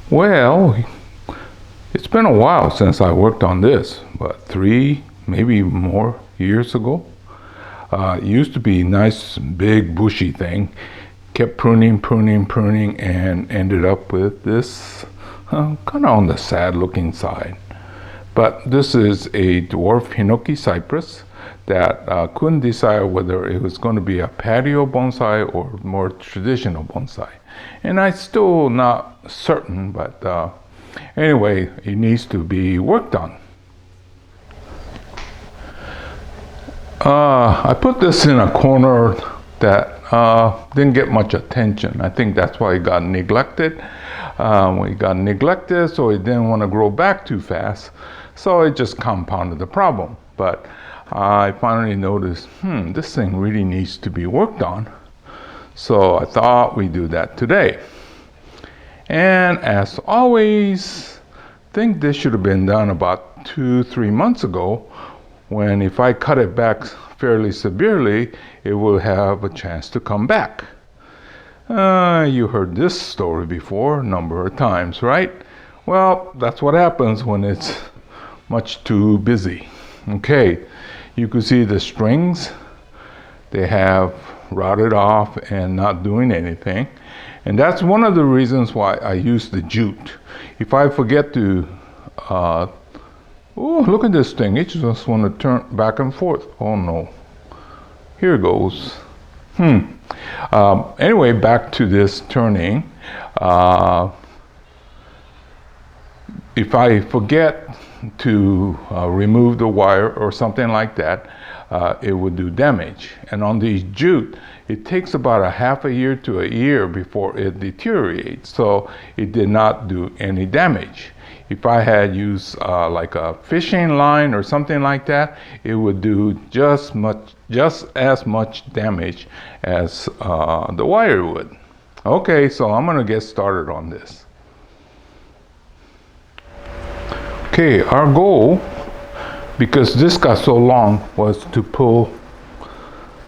Well, it's been a while since I worked on this, but 3, maybe more years ago. It used to be a nice, big, bushy thing. Kept pruning, and ended up with this kind of on the sad-looking side. But this is a dwarf Hinoki Cypress that couldn't decide whether it was going to be a patio bonsai or more traditional bonsai. And I'm still not certain, but anyway, it needs to be worked on. I put this in a corner that didn't get much attention. I think that's why it got neglected. It got neglected, so it didn't want to grow back too fast. So it just compounded the problem. But I finally noticed, this thing really needs to be worked on. So I thought we'd do that today. And as always, I think this should have been done about 2-3 months ago, when if I cut it back fairly severely, it will have a chance to come back. You heard this story before a number of times, right? Well, that's what happens when it's much too busy. Okay, you can see the strings, they have rotted off and not doing anything. And that's one of the reasons why I use the jute. If I forget to, oh, look at this thing. It just want to turn back and forth. Oh no. Here it goes. Anyway, back to this turning. If I forget to remove the wire or something like that, it would do damage. And on these jute, it takes about a half a year to a year before it deteriorates. So it did not do any damage. If I had used like a fishing line or something like that, it would do just as much damage as the wire would. Okay, so I'm gonna get started on this. Okay, our goal, because this got so long, was to pull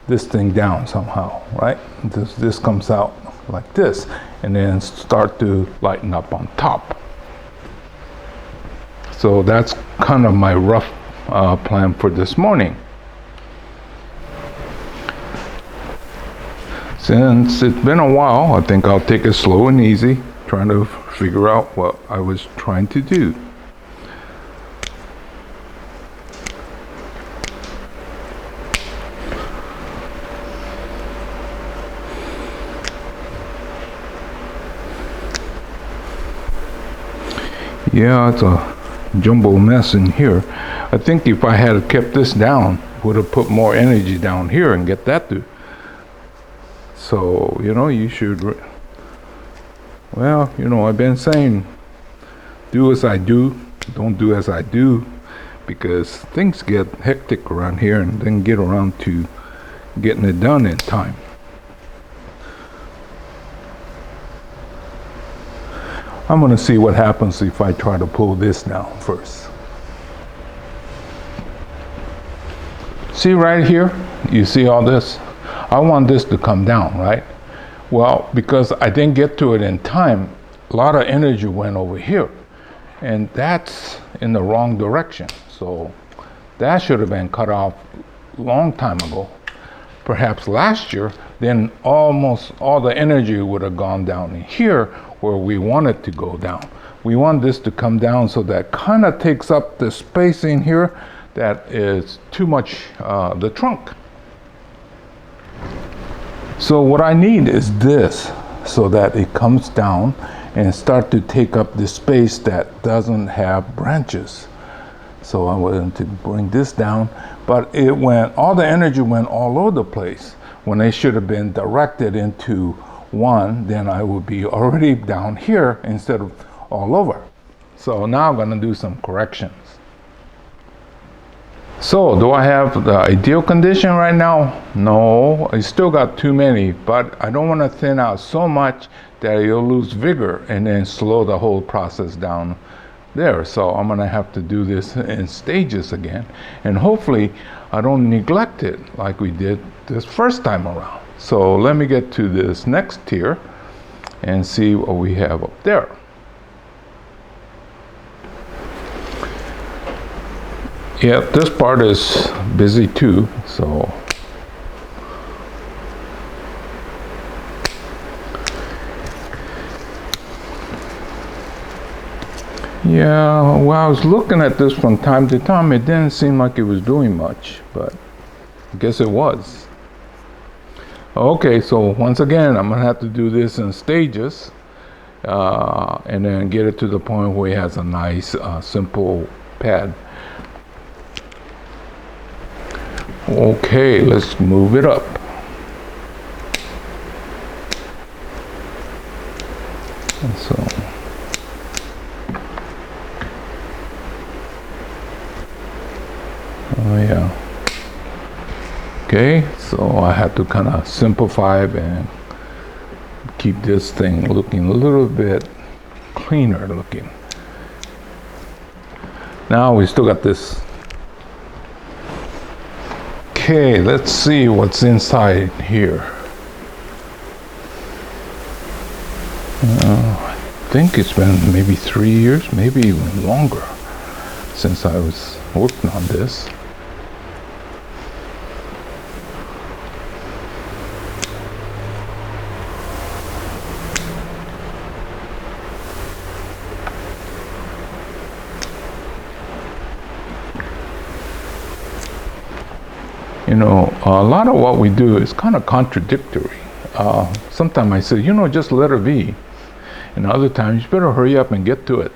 this thing down somehow, right? This comes out like this, and then start to lighten up on top. So that's kind of my rough plan for this morning. Since it's been a while, I think I'll take it slow and easy, trying to figure out what I was trying to do. Yeah, it's a jumbo mess in here. I think if I had kept this down, would have put more energy down here and get that to. So, you should, well, I've been saying, do as I do, don't do as I do, because things get hectic around here and then get around to getting it done in time. I'm going to see what happens if I try to pull this down first. See right here? You see all this? I want this to come down, right? Well, because I didn't get to it in time, a lot of energy went over here. And that's in the wrong direction. So that should have been cut off a long time ago. Perhaps last year, then almost all the energy would have gone down in here where we want it to go down. We want this to come down so that kind of takes up the space in here that is too much the trunk. So what I need is this, so that it comes down and start to take up the space that doesn't have branches. So I wanted to bring this down, but all the energy went all over the place when it should have been directed into one. Then I would be already down here instead of all over. So now I'm going to do some corrections. So do I have the ideal condition right now? No, I still got too many, but I don't want to thin out so much that you'll lose vigor and then slow the whole process down there. So I'm going to have to do this in stages again, and hopefully I don't neglect it like we did this first time around. So let me get to this next tier and see what we have up there. Yeah, this part is busy too, so. Yeah, well, I was looking at this from time to time. It didn't seem like it was doing much, but I guess it was. Okay, so once again, I'm gonna have to do this in stages, and then get it to the point where it has a nice, simple pad. Okay, let's move it up. And so. Oh yeah. Okay, so I have to kind of simplify it and keep this thing looking a little bit cleaner looking. Now we still got this. Okay, let's see what's inside here. I think it's been maybe 3 years, maybe even longer since I was working on this. You know, a lot of what we do is kind of contradictory. Sometimes I say, you know, just letter V. And other times, you better hurry up and get to it.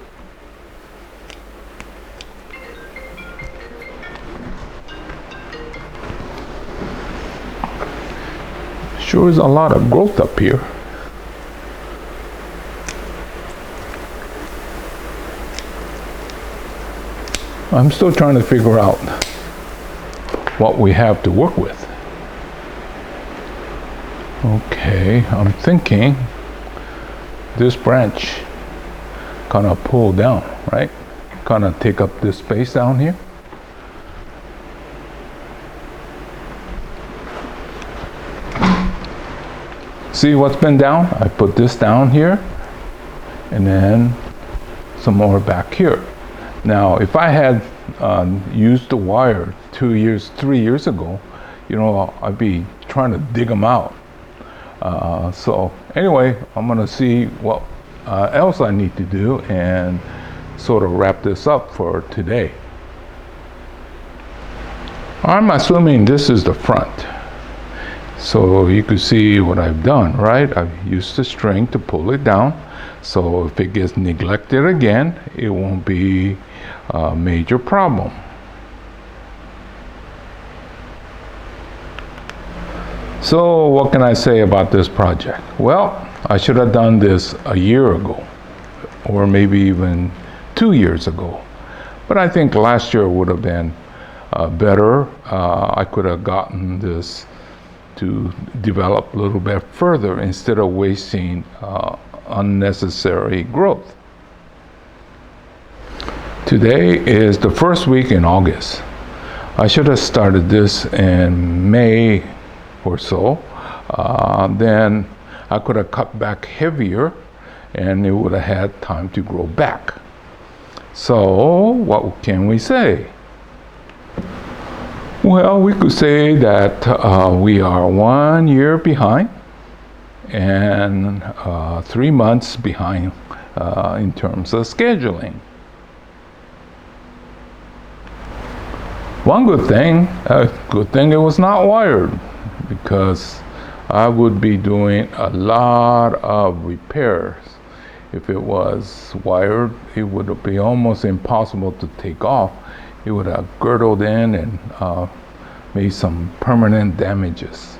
Sure is a lot of growth up here. I'm still trying to figure out what we have to work with. Okay, I'm thinking this branch kind of pull down, right? Kind of take up this space down here. See what's been down? I put this down here and then some more back here. Now, if I had used the wire 2 years, 3 years ago, you know, I'd be trying to dig them out. So anyway, I'm gonna see what else I need to do and sort of wrap this up for today. I'm assuming this is the front. So you can see what I've done, right? I've used the string to pull it down. So if it gets neglected again, it won't be a major problem. So what can I say about this project? Well, I should have done this a year ago, or maybe even 2 years ago. But I think last year would have been better. I could have gotten this to develop a little bit further instead of wasting unnecessary growth. Today is the first week in August. I should have started this in May or so. Then I could have cut back heavier and it would have had time to grow back. So what can we say? Well, we could say that we are 1 year behind and 3 months behind in terms of scheduling. One good thing it was not wired, because I would be doing a lot of repairs. If it was wired, it would be almost impossible to take off. It would have girdled in and made some permanent damages.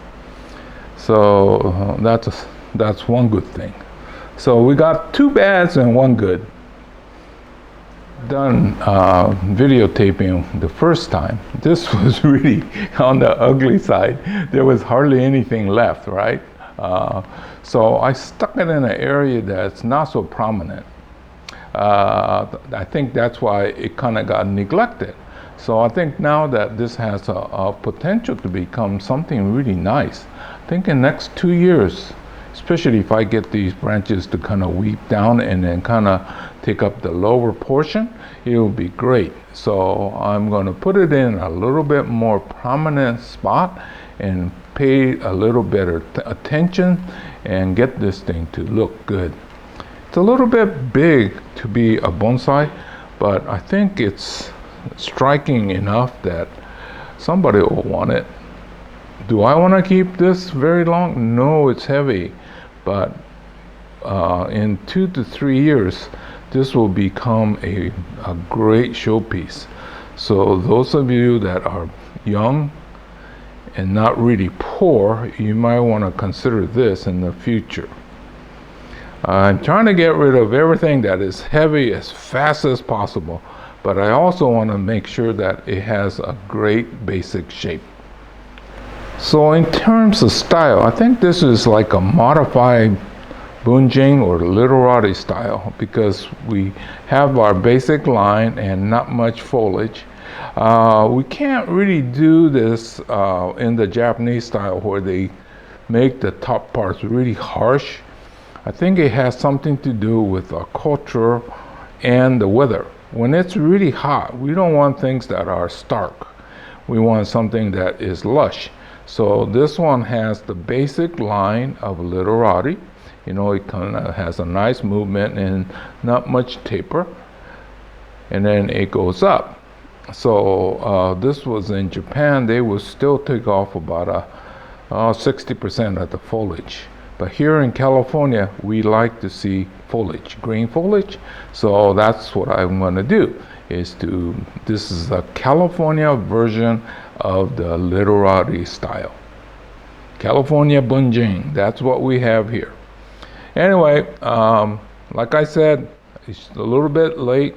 So that's one good thing. So we got 2 bads and 1 good. Done videotaping the first time. This was really on the ugly side. There was hardly anything left, right? So I stuck it in an area that's not so prominent. I think that's why it kind of got neglected. So I think now that this has a potential to become something really nice, I think in the next 2 years especially if I get these branches to kind of weep down and then kind of take up the lower portion, it will be great. So I'm going to put it in a little bit more prominent spot and pay a little better attention and get this thing to look good. It's a little bit big to be a bonsai, but I think it's striking enough that somebody will want it. Do I want to keep this very long? No, it's heavy, but in 2 to 3 years, this will become a great showpiece. So those of you that are young and not really poor, you might want to consider this in the future. I'm trying to get rid of everything that is heavy as fast as possible, but I also want to make sure that it has a great basic shape. So in terms of style, I think this is like a modified bunjing or literati style, because we have our basic line and not much foliage. We can't really do this in the Japanese style where they make the top parts really harsh. I think it has something to do with our culture and the weather. When it's really hot, we don't want things that are stark. We want something that is lush. So this one has the basic line of literati. You know, it kind of has a nice movement and not much taper. And then it goes up. So this was in Japan. They would still take off about 60% of the foliage. But here in California, we like to see foliage, green foliage. So that's what I'm going to do. This is a California version of the literati style. California bunjing, that's what we have here. Anyway, like I said, it's a little bit late,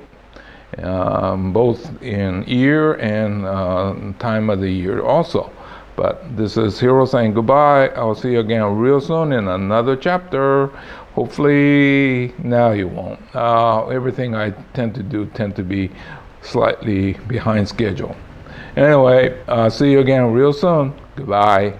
both in year and time of the year also. But this is Hiro saying goodbye. I'll see you again real soon in another chapter. Hopefully, now you won't. Everything I tend to be slightly behind schedule. Anyway, see you again real soon. Goodbye.